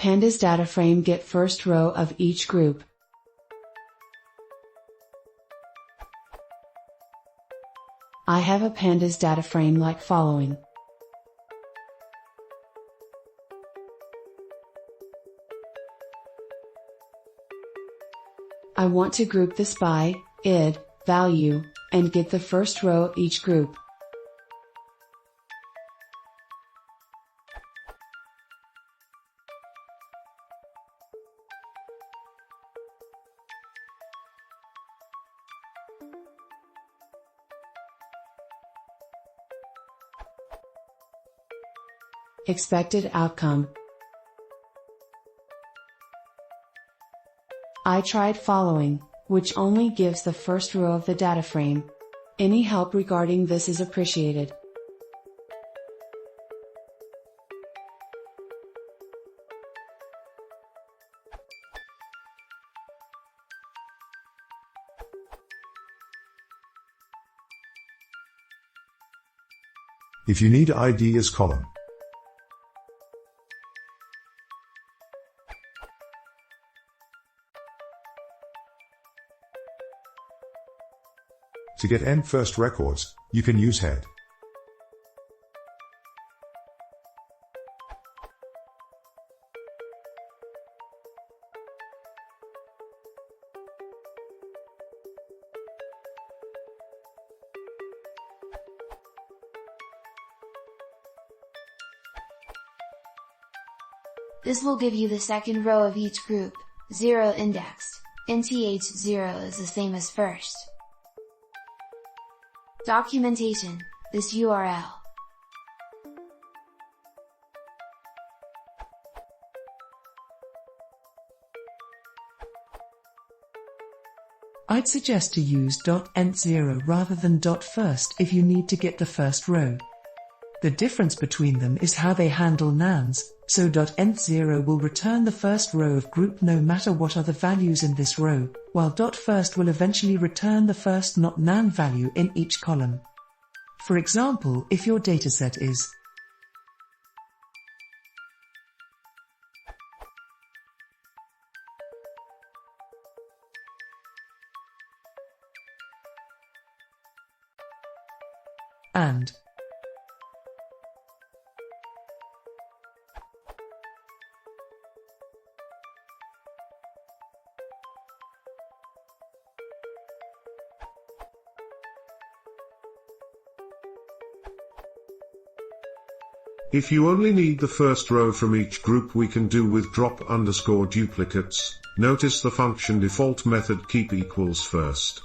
Pandas data frame get first row of each group. I have a Pandas data frame like following. I want to group this by id value and get the first row of each group. Expected outcome. I tried following, which only gives the first row of the data frame. Any help regarding this is appreciated. If you need ideas column. To get end first records, you can use head. This will give you the second row of each group, 0 indexed, nth0 is the same as first. Documentation, this URL. I'd suggest to use .nth0 rather than .first if you need to get the first row. The difference between them is how they handle nans, so .nth0 will return the first row of group no matter what other values in this row, while .first will eventually return the first not nan value in each column. For example, if your dataset is and If you only need the first row from each group, we can do with drop_duplicates. Notice the function default method keep equals first.